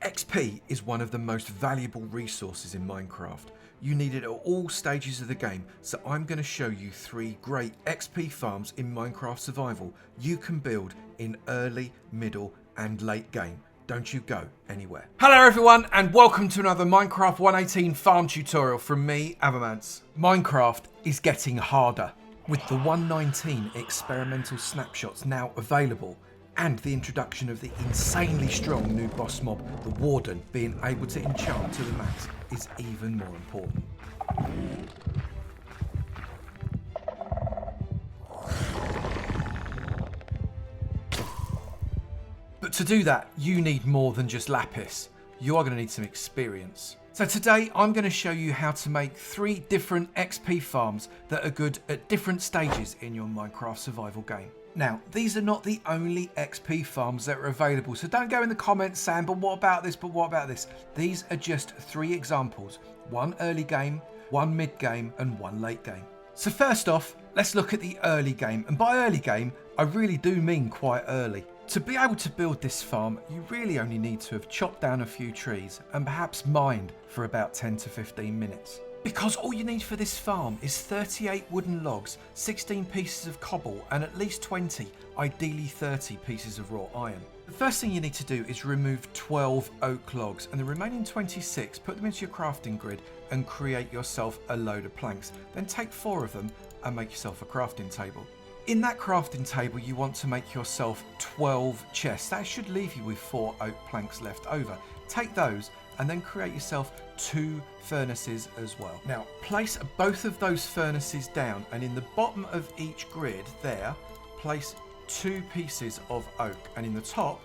XP is one of the most valuable resources in Minecraft. You need it at all stages of the game, so I'm going to show you 3 great XP farms in Minecraft Survival you can build in early, middle and late game. Don't you go anywhere. Hello everyone and welcome to another Minecraft 1.18 farm tutorial from me, Avomance. Minecraft is getting harder, with the 1.19 experimental snapshots now available, and the introduction of the insanely strong new boss mob, the Warden, being able to enchant to the max is even more important. But to do that, you need more than just lapis. You are going to need some experience. So today I'm going to show you how to make 3 different XP farms that are good at different stages in your Minecraft survival game. Now, these are not the only XP farms that are available, so don't go in the comments saying, but what about this, but what about this? These are just 3 examples. 1 early game, 1 mid game, and 1 late game. So first off, let's look at the early game. And by early game, I really do mean quite early. To be able to build this farm, you really only need to have chopped down a few trees and perhaps mined for about 10 to 15 minutes. Because all you need for this farm is 38 wooden logs, 16 pieces of cobble and at least 20, ideally 30 pieces of raw iron. The first thing you need to do is remove 12 oak logs and the remaining 26, put them into your crafting grid and create yourself a load of planks. Then take 4 of them and make yourself a crafting table. In that crafting table you want to make yourself 12 chests. That should leave you with 4 oak planks left over. Take those and then create yourself 2 furnaces as well. Now place both of those furnaces down and in the bottom of each grid there, place 2 pieces of oak and in the top,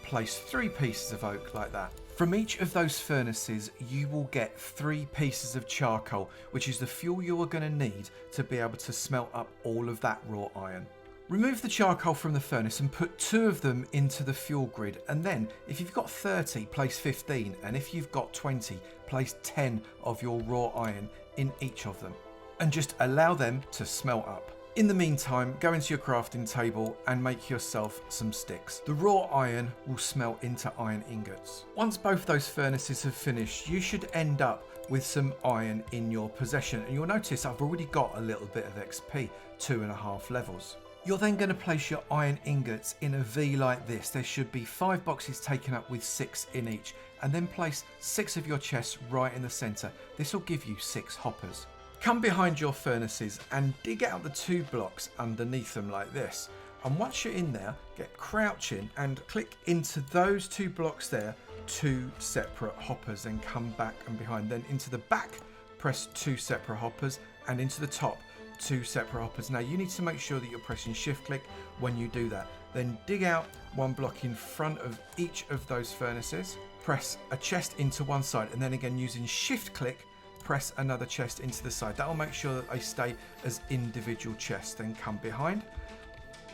place 3 pieces of oak like that. From each of those furnaces you will get 3 pieces of charcoal, which is the fuel you are going to need to be able to smelt up all of that raw iron. Remove the charcoal from the furnace and put 2 of them into the fuel grid, and then if you've got 30, place 15, and if you've got 20, place 10 of your raw iron in each of them and just allow them to smelt up. In the meantime, go into your crafting table and make yourself some sticks. The raw iron will smelt into iron ingots. Once both those furnaces have finished, you should end up with some iron in your possession, and you'll notice I've already got a little bit of XP, 2.5 levels. You're then going to place your iron ingots in a V like this. There should be 5 boxes taken up with 6 in each, and then place 6 of your chests right in the centre. This will give you 6 hoppers. Come behind your furnaces and dig out the 2 blocks underneath them like this. And once you're in there, get crouching and click into those 2 blocks there, 2 separate hoppers, and come back and behind. Then into the back, press 2 separate hoppers, and into the top, 2 separate hoppers. Now you need to make sure that you're pressing shift click when you do that. Then dig out 1 block in front of each of those furnaces, press a chest into one side, and then again using shift click, press another chest into the side. That will make sure that they stay as individual chests. Then come behind,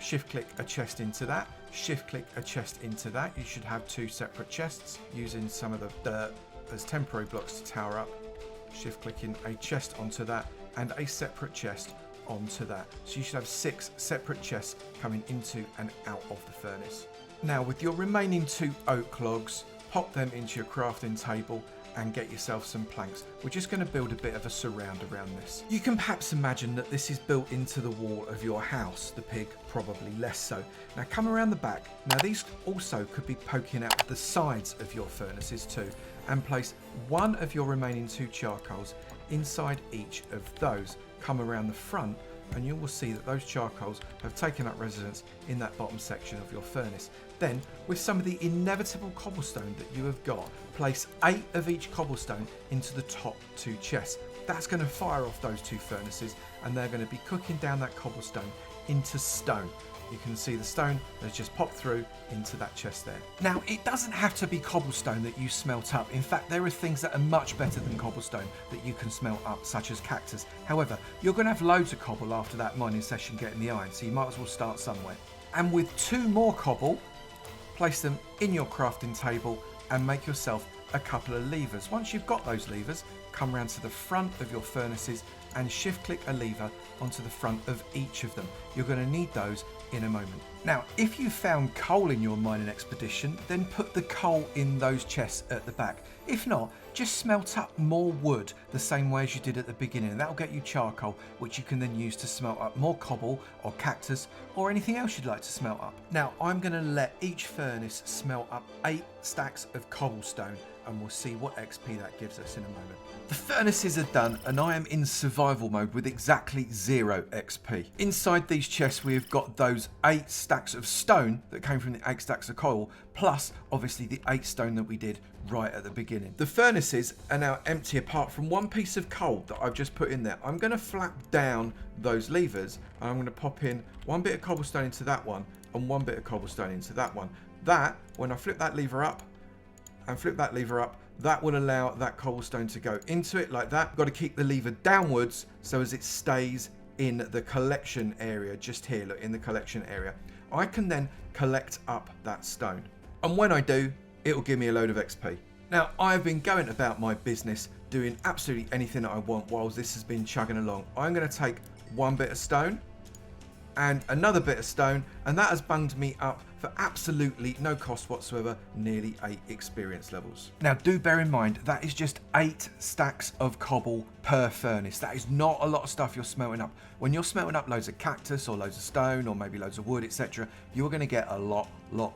shift click a chest into that, shift click a chest into that. You should have 2 separate chests, using some of the dirt as temporary blocks to tower up. Shift clicking a chest onto that and a separate chest onto that. So you should have 6 separate chests coming into and out of the furnace. Now with your remaining 2 oak logs, pop them into your crafting table and get yourself some planks. We're just going to build a bit of a surround around this. You can perhaps imagine that this is built into the wall of your house, the pig probably less so. Now come around the back. Now these also could be poking out the sides of your furnaces too, and place 1 of your remaining 2 charcoals inside each of those. Come around the front and you will see that those charcoals have taken up residence in that bottom section of your furnace. Then with some of the inevitable cobblestone that you have got, place 8 of each cobblestone into the top 2 chests. That's going to fire off those 2 furnaces and they're going to be cooking down that cobblestone into stone. You can see the stone has just popped through into that chest there. Now, it doesn't have to be cobblestone that you smelt up. In fact, there are things that are much better than cobblestone that you can smelt up, such as cactus. However, you're going to have loads of cobble after that mining session getting the iron, so you might as well start somewhere. And with 2 more cobble, place them in your crafting table and make yourself a couple of levers. Once you've got those levers, come round to the front of your furnaces and shift click a lever onto the front of each of them. You're going to need those in a moment. Now, if you found coal in your mining expedition, then put the coal in those chests at the back. If not, just smelt up more wood the same way as you did at the beginning. That'll get you charcoal, which you can then use to smelt up more cobble or cactus or anything else you'd like to smelt up. Now, I'm going to let each furnace smelt up 8 stacks of cobblestone, and we'll see what XP that gives us in a moment. The furnaces are done and I am in survival mode with exactly 0 XP. Inside these chests we have got those 8 stacks of stone that came from the 8 stacks of coal, plus obviously the 8 stone that we did right at the beginning. The furnaces are now empty apart from one piece of coal that I've just put in there. I'm going to flap down those levers and I'm going to pop in one bit of cobblestone into that one and one bit of cobblestone into that one. That, when I flip that lever up and flip that lever up, that will allow that cobblestone to go into it like that. Got to keep the lever downwards so as it stays in the collection area, just here, look, in the collection area. I can then collect up that stone. And when I do, it will give me a load of XP. Now, I've been going about my business doing absolutely anything that I want whilst this has been chugging along. I'm going to take one bit of stone and another bit of stone, and that has bunged me up for absolutely no cost whatsoever, nearly 8 experience levels. Now do bear in mind, that is just 8 stacks of cobble per furnace. That is not a lot of stuff you're smelting up. When you're smelting up loads of cactus or loads of stone or maybe loads of wood, etc., you're going to get a lot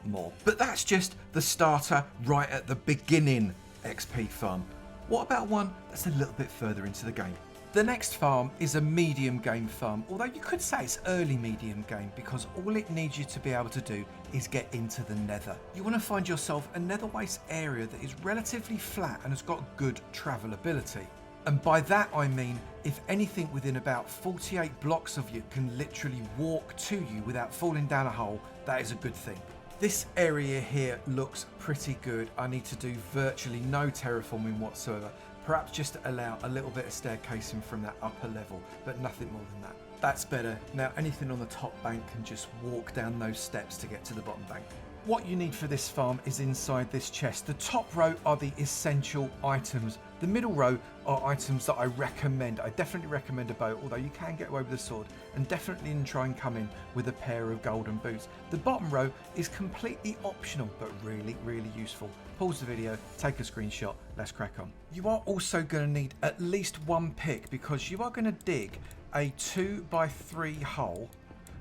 more. But that's just the starter right at the beginning XP farm. What about one that's a little bit further into the game? The next farm is a medium game farm, although you could say it's early medium game because all it needs you to be able to do is get into the nether. You want to find yourself a nether waste area that is relatively flat and has got good travelability. And by that I mean, if anything within about 48 blocks of you can literally walk to you without falling down a hole, that is a good thing. This area here looks pretty good. I need to do virtually no terraforming whatsoever. Perhaps just to allow a little bit of staircasing from that upper level, but nothing more than that. That's better. Now anything on the top bank can just walk down those steps to get to the bottom bank. What you need for this farm is inside this chest. The top row are the essential items. The middle row are items that I recommend. I definitely recommend a bow, although you can get away with a sword, and definitely try and come in with a pair of golden boots. The bottom row is completely optional, but really useful. Pause the video, take a screenshot, let's crack on. You are also going to need at least one pick because you are going to dig a 2x3 hole,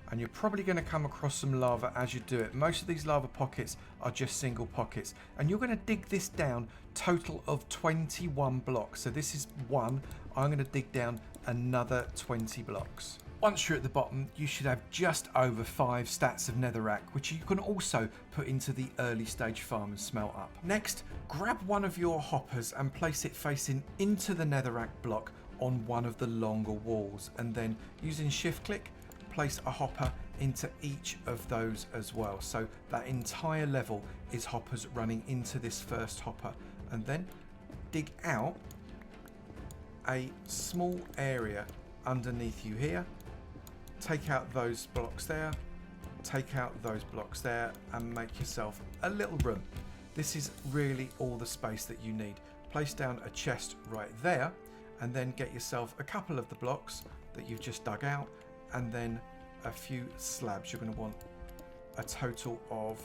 and you're probably going to come across some lava as you do it. Most of these lava pockets are just single pockets, and you're going to dig this down total of 21 blocks. So this is 1, I'm going to dig down another 20 blocks. Once you're at the bottom, you should have just over 5 stacks of netherrack, which you can also put into the early stage farm and smelt up. Next, grab one of your hoppers and place it facing into the netherrack block on one of the longer walls, and then using shift click, place a hopper into each of those as well. So that entire level is hoppers running into this first hopper, and then dig out a small area underneath you here. Take out those blocks there, take out those blocks there, and make yourself a little room. This is really all the space that you need. Place down a chest right there, and then get yourself a couple of the blocks that you've just dug out, and then a few slabs. You're going to want a total of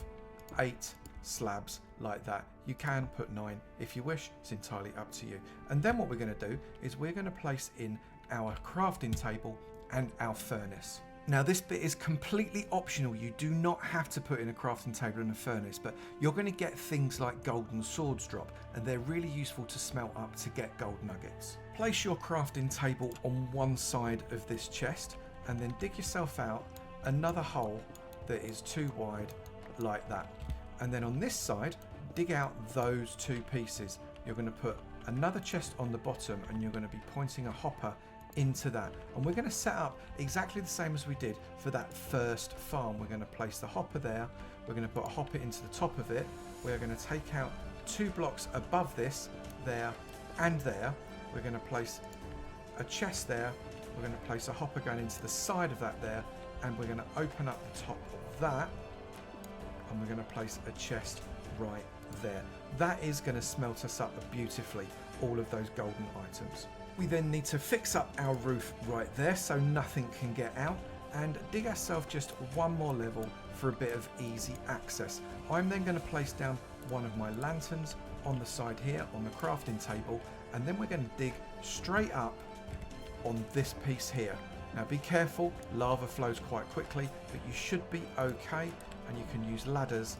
8 slabs like that. You can put 9 if you wish, it's entirely up to you. And then what we're going to do is we're going to place in our crafting table and our furnace. Now this bit is completely optional. You do not have to put in a crafting table and a furnace, but you're going to get things like golden swords drop, and they're really useful to smelt up to get gold nuggets. Place your crafting table on one side of this chest, and then dig yourself out another hole that is 2 wide like that. And then on this side, dig out those 2 pieces. You're going to put another chest on the bottom, and you're going to be pointing a hopper into that, and we're going to set up exactly the same as we did for that first farm. We're going to place the hopper there, we're going to put a hopper into the top of it, we're going to take out 2 blocks above this, there and there, we're going to place a chest there, we're going to place a hopper going into the side of that there, and we're going to open up the top of that, and we're going to place a chest right there. That is going to smelt us up beautifully, all of those golden items. We then need to fix up our roof right there so nothing can get out, and dig ourselves just one more level for a bit of easy access. I'm then going to place down one of my lanterns on the side here on the crafting table, and then we're going to dig straight up on this piece here. Now be careful, lava flows quite quickly, but you should be okay, and you can use ladders,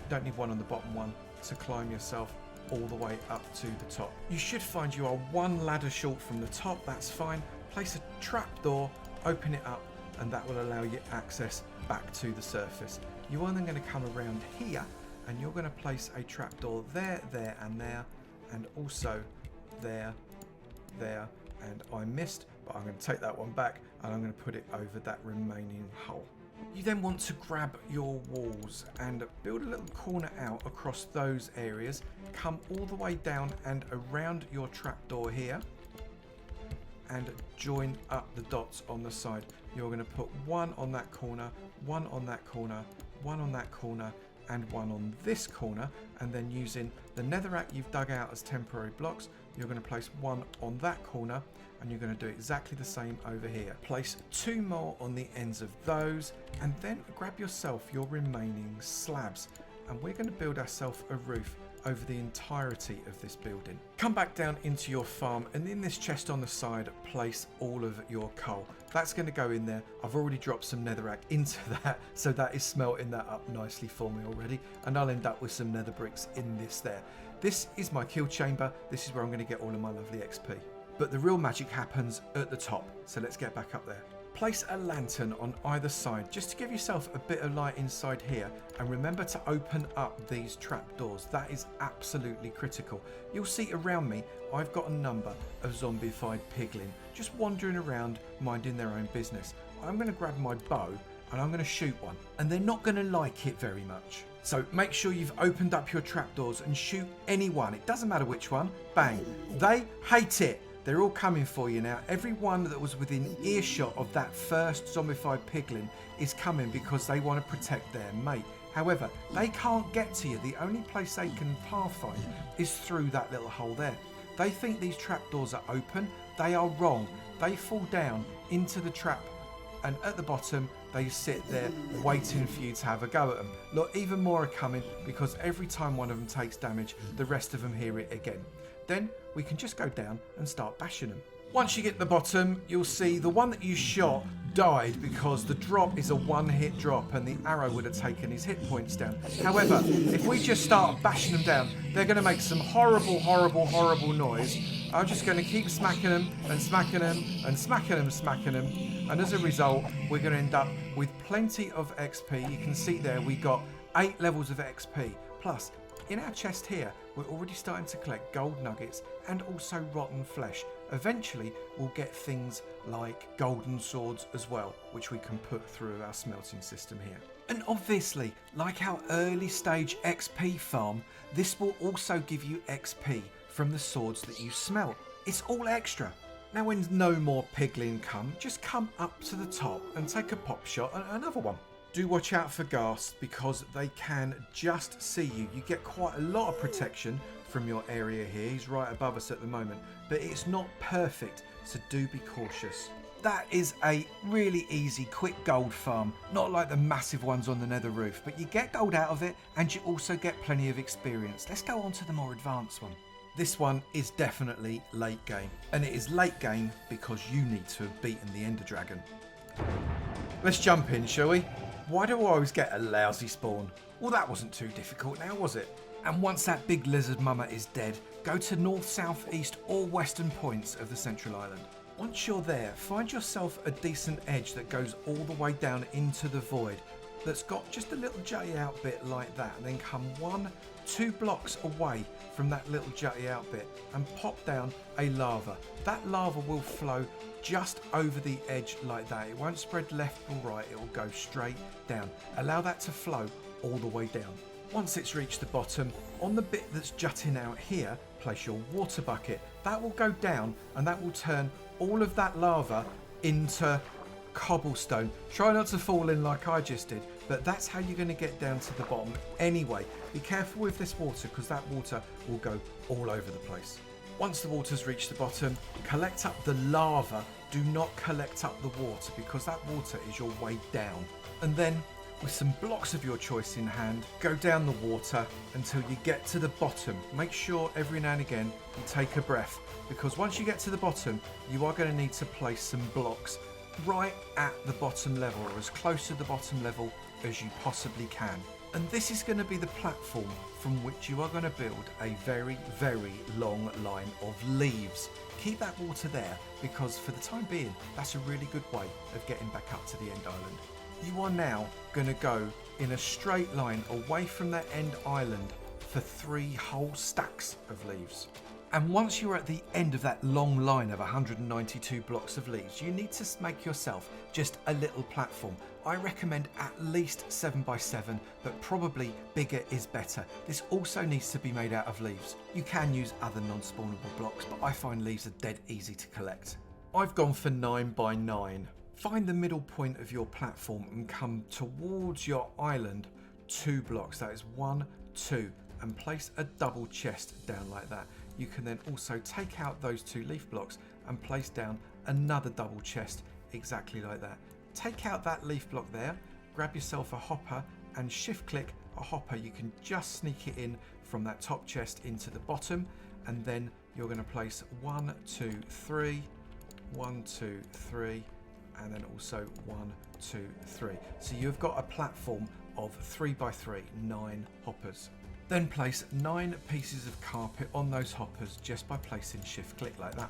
don't need one on the bottom one, to climb yourself all the way up to the top. You should find you are one ladder short from the top, that's fine. Place a trapdoor, open it up, and that will allow you access back to the surface. You are then going to come around here, and you're going to place a trapdoor there, there, and there, and also there, there, and I missed, but I'm going to take that one back, and I'm going to put it over that remaining hole. You then want to grab your walls and build a little corner out across those areas. Come all the way down and around your trapdoor here and join up the dots on the side. You're going to put one on that corner, one on that corner, one on that corner, and one on this corner, and then using the netherrack you've dug out as temporary blocks, you're going to place one on that corner, and you're going to do exactly the same over here. Place two more on the ends of those, and then grab yourself your remaining slabs, and we're going to build ourselves a roof over the entirety of this building. Come back down into your farm, and in this chest on the side, place all of your coal. That's going to go in there. I've already dropped some netherrack into that, so that is smelting that up nicely for me already, and I'll end up with some nether bricks in this there. This is my kill chamber. This is where I'm going to get all of my lovely XP. But the real magic happens at the top, so let's get back up there. Place a lantern on either side just to give yourself a bit of light inside here, and remember to open up these trapdoors. That is absolutely critical. You'll see around me I've got a number of zombified piglin just wandering around minding their own business. I'm going to grab my bow and I'm going to shoot one, and they're not going to like it very much. So make sure you've opened up your trapdoors and shoot anyone. It doesn't matter which one. Bang. They hate it. They're all coming for you now. Everyone that was within earshot of that first zombified piglin is coming because they want to protect their mate. However, they can't get to you. The only place they can pathfind is through that little hole there. They think these trapdoors are open. They are wrong. They fall down into the trap, and at the bottom they sit there waiting for you to have a go at them. Look, even more are coming because every time one of them takes damage, the rest of them hear it again. Then we can just go down and start bashing them. Once you get to the bottom, you'll see the one that you shot died because the drop is a one-hit drop and the arrow would have taken his hit points down. However, if we just start bashing them down, they're going to make some horrible, horrible, horrible noise. I'm just going to keep smacking them and smacking them and smacking them and smacking them. And as a result, we're going to end up with plenty of XP. You can see there we got 8 levels of XP. Plus, in our chest here, we're already starting to collect gold nuggets and also rotten flesh. Eventually, we'll get things like golden swords as well, which we can put through our smelting system here. And obviously, like our early stage XP farm, this will also give you XP from the swords that you smelt. It's all extra. Now when no more piglin come, just come up to the top and take a pop shot at another one. Do watch out for ghasts because they can just see you. You get quite a lot of protection from your area here. He's right above us at the moment, but it's not perfect, so do be cautious. That is a really easy, quick gold farm. Not like the massive ones on the nether roof, but you get gold out of it and you also get plenty of experience. Let's go on to the more advanced one. This one is definitely late game, and it is late game because you need to have beaten the Ender Dragon. Let's jump in, shall we? Why do I always get a lousy spawn? Well, that wasn't too difficult now, was it? And once that big lizard mama is dead, go to north, south, east or western points of the central island. Once you're there, find yourself a decent edge that goes all the way down into the void that's got just a little jutty out bit like that, and then come 1-2 blocks away from that little jutty out bit and pop down a lava. That lava will flow just over the edge like that. It won't spread left or right, it will go straight down. Allow that to flow all the way down. Once it's reached the bottom, on the bit that's jutting out here, place your water bucket. That will go down and that will turn all of that lava into cobblestone. Try not to fall in like I just did, but that's how you're going to get down to the bottom anyway. Be careful with this water because that water will go all over the place. Once the water's reached the bottom, collect up the lava. Do not collect up the water because that water is your way down. And then, with some blocks of your choice in hand, go down the water until you get to the bottom. Make sure every now and again you take a breath, because once you get to the bottom, you are going to need to place some blocks right at the bottom level, or as close to the bottom level as you possibly can. And this is going to be the platform from which you are going to build a very, very long line of leaves. Keep that water there because for the time being, that's a really good way of getting back up to the end island. You are now going to go in a straight line away from that end island for 3 whole stacks of leaves. And once you're at the end of that long line of 192 blocks of leaves, you need to make yourself just a little platform. I recommend at least 7 by 7, but probably bigger is better. This also needs to be made out of leaves. You can use other non-spawnable blocks, but I find leaves are dead easy to collect. I've gone for 9 by 9. Find the middle point of your platform and come towards your island 2 blocks. That is 1, 2, and place a double chest down like that. You can then also take out those 2 leaf blocks and place down another double chest exactly like that. Take out that leaf block there, grab yourself a hopper and shift click a hopper. You can just sneak it in from that top chest into the bottom, and then you're going to place 1, 2, 3, 1, 2, 3, and then also 1, 2, 3. So you've got a platform of 3 by 3, 9 hoppers. Then place 9 pieces of carpet on those hoppers just by placing shift click like that.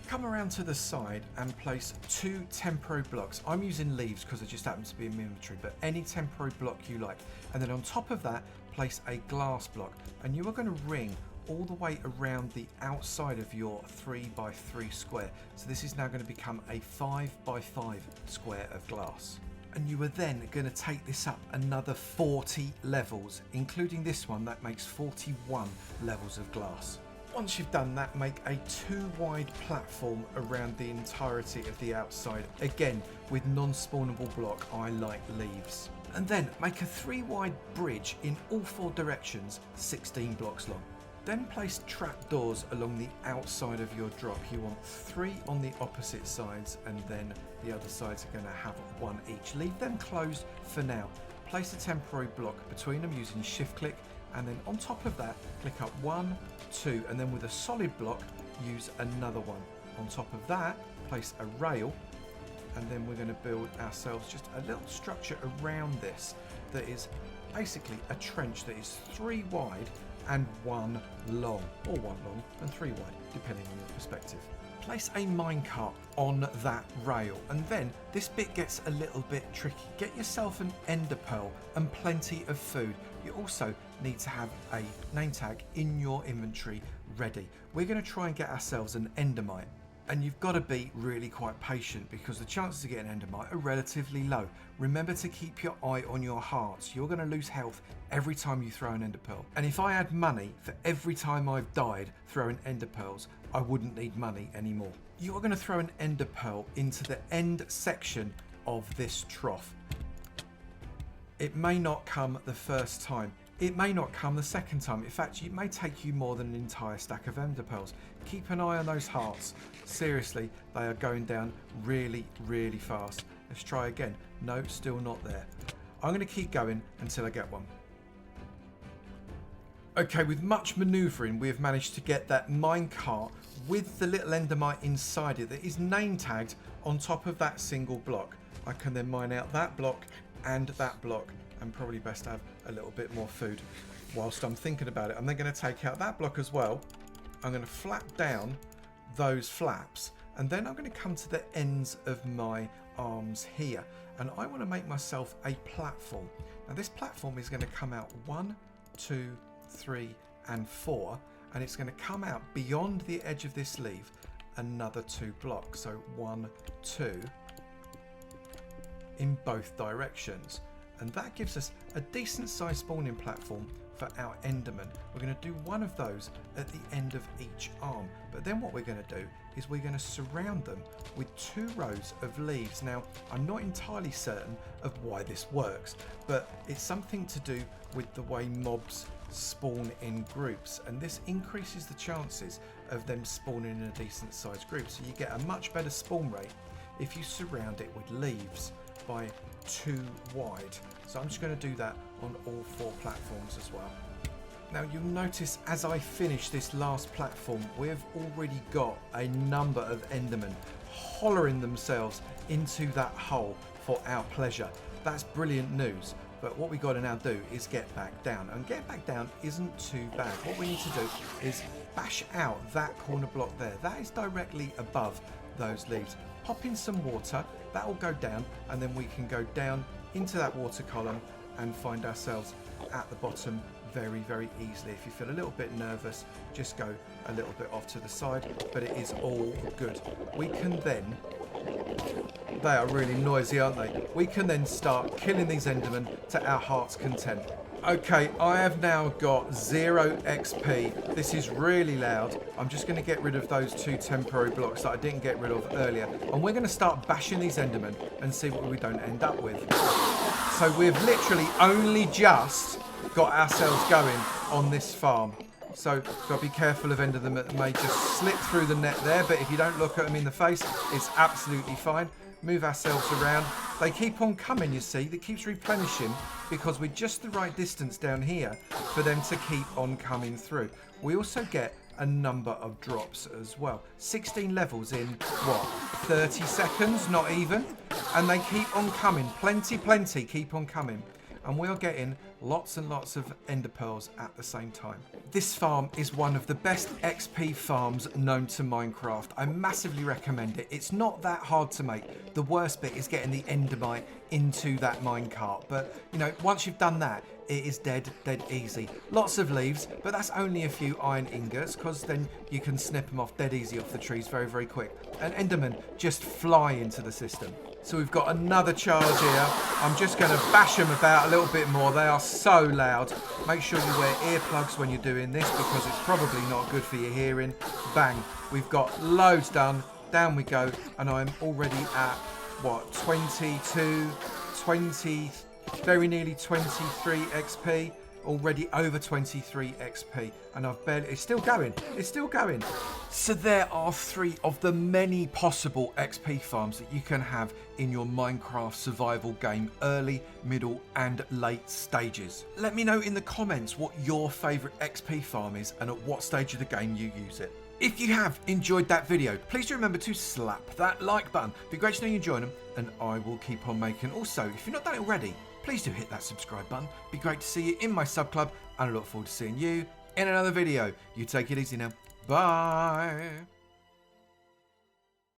Come around to the side and place 2 temporary blocks. I'm using leaves because it just happens to be in my inventory, but any temporary block you like. And then on top of that, place a glass block. And you are going to ring all the way around the outside of your 3 by 3 square. So this is now going to become a 5 by 5 square of glass. And you are then going to take this up another 40 levels, including this one that makes 41 levels of glass. Once you've done that, make a 2 wide platform around the entirety of the outside. Again, with non-spawnable block, I like leaves. And then make a 3 wide bridge in all 4 directions, 16 blocks long. Then place trapdoors along the outside of your drop. You want 3 on the opposite sides, and then the other sides are going to have 1 each. Leave them closed for now. Place a temporary block between them using shift click, and then on top of that, click up 1, 2, and then with a solid block, use another one. On top of that, place a rail, and then we're going to build ourselves just a little structure around this that is basically a trench that is 3 wide and 1 long, or 1 long and 3 wide, depending on your perspective. Place a minecart on that rail, and then this bit gets a little bit tricky. Get yourself an ender pearl and plenty of food. You also need to have a name tag in your inventory ready. We're going to try and get ourselves an endermite. And you've got to be really quite patient because the chances of getting endermite are relatively low. Remember to keep your eye on your hearts. You're going to lose health every time you throw an ender pearl. And if I had money for every time I've died throwing ender pearls, I wouldn't need money anymore. You are going to throw an ender pearl into the end section of this trough. It may not come the first time. It may not come the second time. In fact, it may take you more than an entire stack of ender pearls. Keep an eye on those hearts. Seriously, they are going down really, really fast. Let's try again. No, still not there. I'm going to keep going until I get one. Okay, with much manoeuvring, we have managed to get that minecart with the little endermite inside it that is name tagged on top of that single block. I can then mine out that block and that block, and probably best to have a little bit more food. Whilst I'm thinking about it, I'm then going to take out that block as well. I'm going to flap down those flaps, and then I'm going to come to the ends of my arms here, and I want to make myself a platform. Now this platform is going to come out 1, 2, 3 and 4, and it's going to come out beyond the edge of this leaf another 2 blocks, so 1, 2 in both directions. And that gives us a decent sized spawning platform for our Enderman. We're going to do one of those at the end of each arm. But then what we're going to do is we're going to surround them with 2 rows of leaves. Now, I'm not entirely certain of why this works, but it's something to do with the way mobs spawn in groups, and this increases the chances of them spawning in a decent sized group. So you get a much better spawn rate if you surround it with leaves by 2 wide. So I'm just going to do that on all 4 platforms as well. Now you'll notice as I finish this last platform, we've already got a number of Endermen hollering themselves into that hole for our pleasure. That's brilliant news. But what we got to now do is get back down, and get back down isn't too bad. What we need to do is bash out that corner block there. That is directly above those leaves. Pop in some water, that will go down, and then we can go down into that water column and find ourselves at the bottom very, very easily. If you feel a little bit nervous, just go a little bit off to the side, but it is all good. We can then, they are really noisy, aren't they? We can then start killing these Endermen to our heart's content. Okay, I have now got 0 XP. This is really loud. I'm just going to get rid of those 2 temporary blocks that I didn't get rid of earlier. And we're going to start bashing these Endermen and see what we don't end up with. So we've literally only just got ourselves going on this farm. So got to be careful of Endermen that may just slip through the net there. But if you don't look at them in the face, it's absolutely fine. Move ourselves around. They keep on coming, you see. That keeps replenishing because we're just the right distance down here for them to keep on coming through. We also get a number of drops as well. 16 levels in, what, 30 seconds? Not even. And they keep on coming. Plenty keep on coming. And we are getting lots and lots of ender pearls at the same time. This farm is one of the best XP farms known to Minecraft. I massively recommend it. It's not that hard to make. The worst bit is getting the endermite into that minecart. But, you know, once you've done that, it is dead easy. Lots of leaves, but that's only a few iron ingots, because then you can snip them off dead easy off the trees very, very quick. And endermen just fly into the system. So we've got another charge here. I'm just going to bash them about a little bit more. They are so loud. Make sure you wear earplugs when you're doing this, because it's probably not good for your hearing. Bang. We've got loads done. Down we go. And I'm already at, what, 22, 20, very nearly 23 XP. Already over 23 XP, and I've barely, it's still going. So there are 3 of the many possible XP farms that you can have in your Minecraft survival game, early, middle and late stages. Let me know in the comments what your favourite XP farm is and at what stage of the game you use it. If you have enjoyed that video, please do remember to slap that like button. It'd be great to know you enjoyed them, and I will keep on making. Also, if you've not done it already, please do hit that subscribe button. It'd be great to see you in my sub club, and I look forward to seeing you in another video. You take it easy now. Bye.